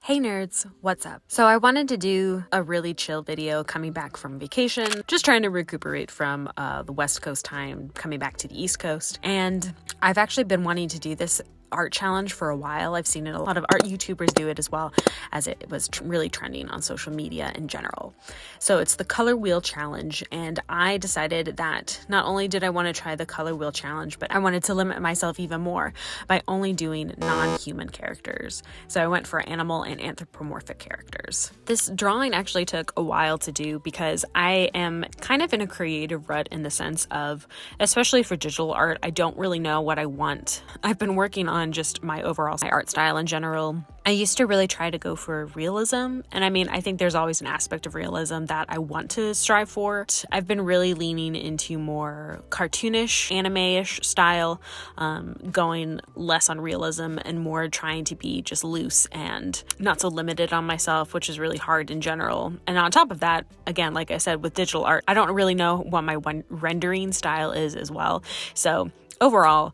Hey nerds, what's up? So I wanted to do a really chill video coming back from vacation, just trying to recuperate from the West Coast time, coming back to the East Coast. And I've actually been wanting to do this art challenge for a while. I've seen it, a lot of art YouTubers do it as well, as it was really trending on social media in general. So it's the color wheel challenge, and I decided that not only did I want to try the color wheel challenge, but I wanted to limit myself even more by only doing non-human characters. So I went for animal and anthropomorphic characters. This drawing actually took a while to do because I am kind of in a creative rut in the sense of, especially for digital art, I don't really know what I want. I've been working on just my overall art style in general. I used to really try to go for realism, and I think there's always an aspect of realism that I want to strive for. I've been really leaning into more cartoonish, anime-ish style, going less on realism and more trying to be just loose and not so limited on myself, which is really hard in general. And on top of that, again, like I said, with digital art, I don't really know what my rendering style is as well. So overall,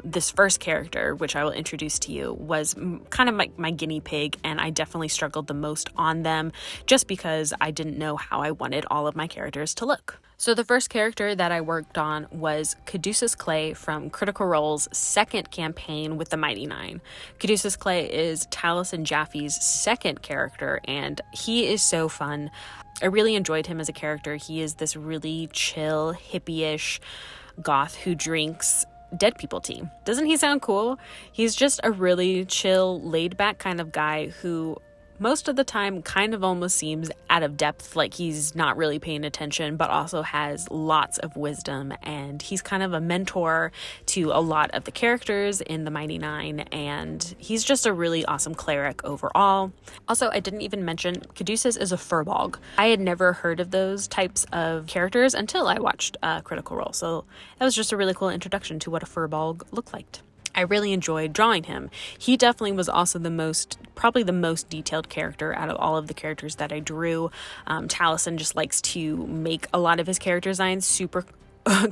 this first character, which I will introduce to you, was kind of my guinea pig, and I definitely struggled the most on them just because I didn't know how I wanted all of my characters to look. So the first character that I worked on was Caduceus Clay from Critical Role's second campaign with the Mighty Nine. Caduceus Clay is Taliesin Jaffe's second character, and he is so fun. I really enjoyed him as a character. He is this really chill, hippie-ish goth who drinks dead people tea. Doesn't he sound cool? He's just a really chill, laid back kind of guy who most of the time kind of almost seems out of depth, like he's not really paying attention, but also has lots of wisdom, and he's kind of a mentor to a lot of the characters in the Mighty Nine, and he's just a really awesome cleric overall. Also, I didn't even mention Caduceus is a furbog. I had never heard of those types of characters until I watched Critical Role, so that was just a really cool introduction to what a furbog looked like. I really enjoyed drawing him. He definitely was also probably the most detailed character out of all of the characters that I drew. Taliesin just likes to make a lot of his character designs super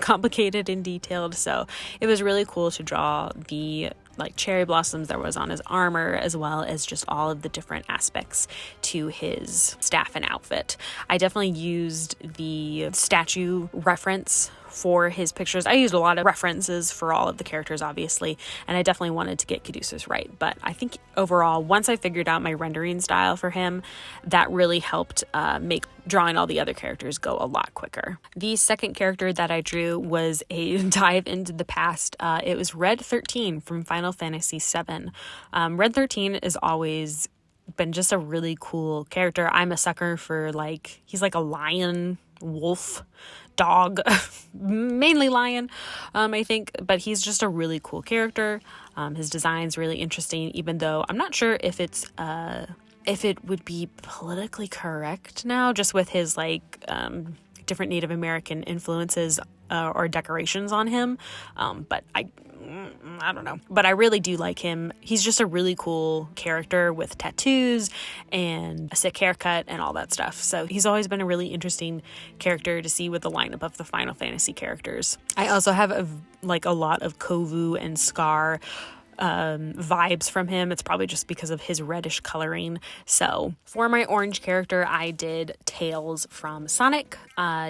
complicated and detailed, so it was really cool to draw the cherry blossoms that was on his armor, as well as just all of the different aspects to his staff and outfit. I definitely used the statue reference for his pictures. I used a lot of references for all of the characters, obviously, and I definitely wanted to get Caduceus right. But I think overall, once I figured out my rendering style for him, that really helped make drawing all the other characters go a lot quicker. The second character that I drew was a dive into the past. It was Red 13 from Final Fantasy VII. Red 13 is always been just a really cool character. I'm a sucker for he's like a lion, wolf, dog, mainly lion, I think, but he's just a really cool character. His design's really interesting, even though I'm not sure if it would be politically correct now, just with his different Native American influences or decorations on him, but I don't know, but I really do like him. He's just a really cool character with tattoos and a sick haircut and all that stuff. So he's always been a really interesting character to see with the lineup of the Final Fantasy characters. I also have a lot of Kovu and Scar vibes from him. It's probably just because of his reddish coloring. So for my orange character, I did Tails from Sonic.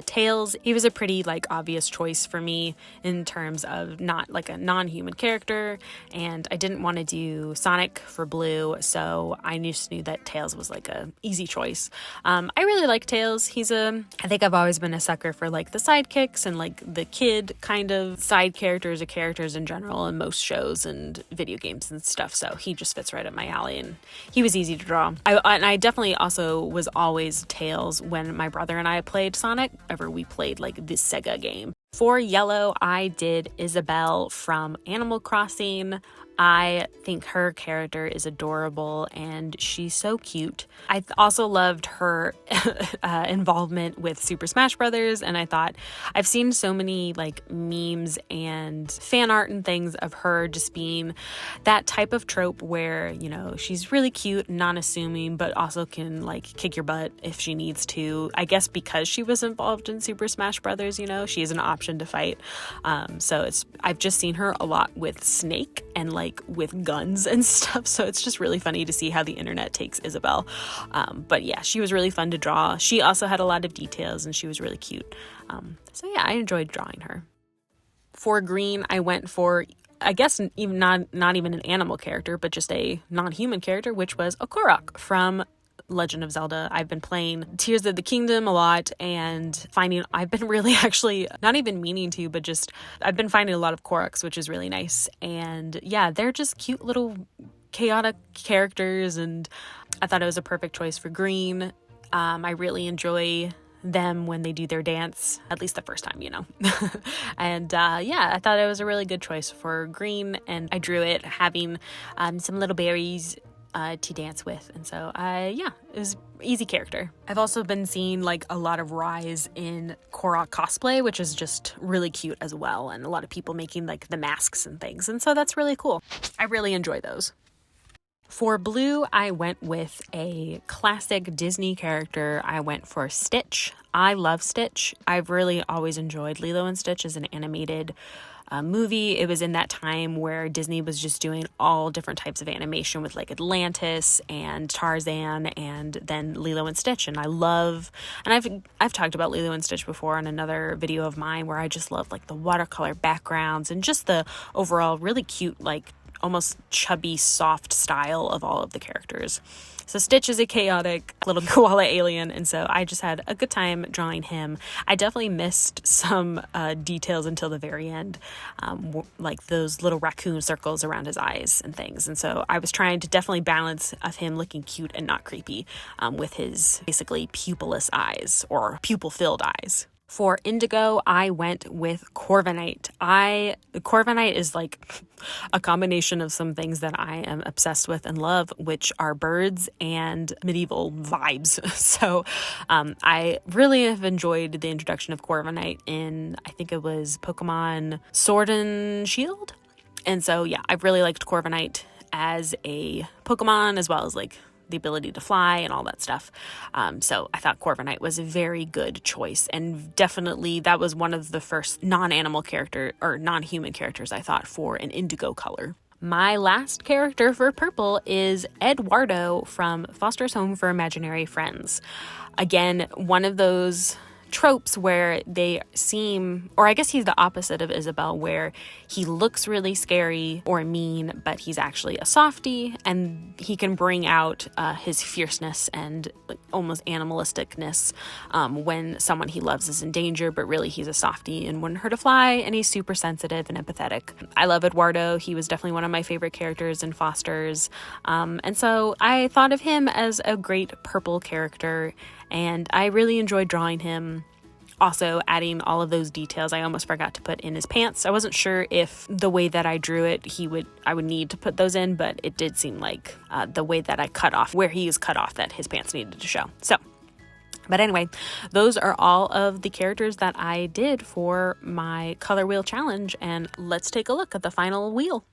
Tails, he was a pretty obvious choice for me in terms of not a non-human character, and I didn't want to do Sonic for blue, so I just knew that Tails was a easy choice. I really like Tails. I think I've always been a sucker for the sidekicks and the kid kind of side characters or characters in general in most shows and video games and stuff, so he just fits right up my alley, and he was easy to draw. I definitely also was always Tails when my brother and I played Sonic, ever we played this Sega game. For yellow, I did Isabelle from Animal Crossing. I think her character is adorable and she's so cute. I also loved her involvement with Super Smash Brothers, and I thought I've seen so many memes and fan art and things of her just being that type of trope where, she's really cute and non-assuming, but also can kick your butt if she needs to. I guess because she was involved in Super Smash Brothers, she has an option to fight. So I've just seen her a lot with Snake and like with guns and stuff. So it's just really funny to see how the internet takes Isabelle. But yeah, she was really fun to draw. She also had a lot of details and she was really cute. So yeah, I enjoyed drawing her. For green, I went for, I guess, even not even an animal character, but just a non-human character, which was a Korok from Legend of Zelda. I've been playing Tears of the Kingdom a lot and I've been really actually not even meaning to, but just I've been finding a lot of Koroks, which is really nice. And yeah, they're just cute little chaotic characters, and I thought it was a perfect choice for green. I really enjoy them when they do their dance, at least the first time, and yeah, I thought it was a really good choice for green, and I drew it having some little berries to dance with, and so yeah, it was easy character. I've also been seeing like a lot of rise in Korok cosplay, which is just really cute as well, and a lot of people making like the masks and things, and so that's really cool. I really enjoy those. For blue, I went with a classic Disney character. I went for Stitch. I love Stitch. I've really always enjoyed Lilo and Stitch as an animated movie. It was in that time where Disney was just doing all different types of animation with like Atlantis and Tarzan and then Lilo and Stitch. And I've talked about Lilo and Stitch before on another video of mine, where I just love like the watercolor backgrounds and just the overall really cute, like almost chubby, soft style of all of the characters. So Stitch is a chaotic little koala alien, and so I just had a good time drawing him. I definitely missed some details until the very end, like those little raccoon circles around his eyes and things. And so I was trying to definitely balance of him looking cute and not creepy with his basically pupilless eyes or pupil-filled eyes. For indigo, I went with Korviknight. Korviknight is like a combination of some things that I am obsessed with and love, which are birds and medieval vibes. So I really have enjoyed the introduction of Korviknight in, I think it was Pokemon Sword and Shield. And so yeah, I've really liked Korviknight as a Pokemon, as well as like the ability to fly and all that stuff. So I thought Korviknight was a very good choice, and definitely that was one of the first non-animal character or non-human characters I thought for an indigo color. My last character for purple is Eduardo from Foster's Home for Imaginary Friends. Again, one of those tropes where they seem, or I guess he's the opposite of Isabelle, where he looks really scary or mean, but he's actually a softie, and he can bring out his fierceness and almost animalisticness when someone he loves is in danger, but really he's a softie and wouldn't hurt a fly, and he's super sensitive and empathetic. I love Eduardo. He was definitely one of my favorite characters in Foster's, and so I thought of him as a great purple character, and I really enjoyed drawing him. Also adding all of those details I almost forgot to put in his pants. I wasn't sure if the way that I drew it, I would need to put those in, but it did seem like the way that I cut off, where he is cut off, that his pants needed to show. So, but anyway, those are all of the characters that I did for my color wheel challenge, and let's take a look at the final wheel.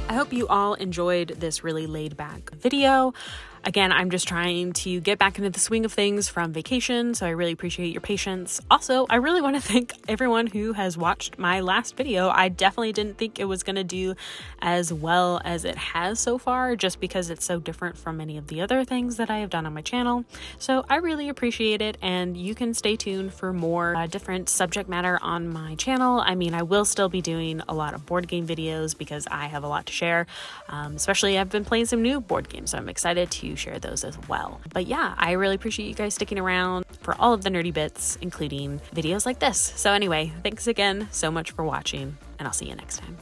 I hope you all enjoyed this really laid back video. Again, I'm just trying to get back into the swing of things from vacation, so I really appreciate your patience. Also, I really want to thank everyone who has watched my last video. I definitely didn't think it was going to do as well as it has so far, just because it's so different from many of the other things that I have done on my channel. So I really appreciate it, and you can stay tuned for more different subject matter on my channel. I mean, I will still be doing a lot of board game videos because I have a lot to share, especially I've been playing some new board games, so I'm excited to share those as well. But yeah, I really appreciate you guys sticking around for all of the nerdy bits, including videos like this. So anyway, thanks again so much for watching, and I'll see you next time.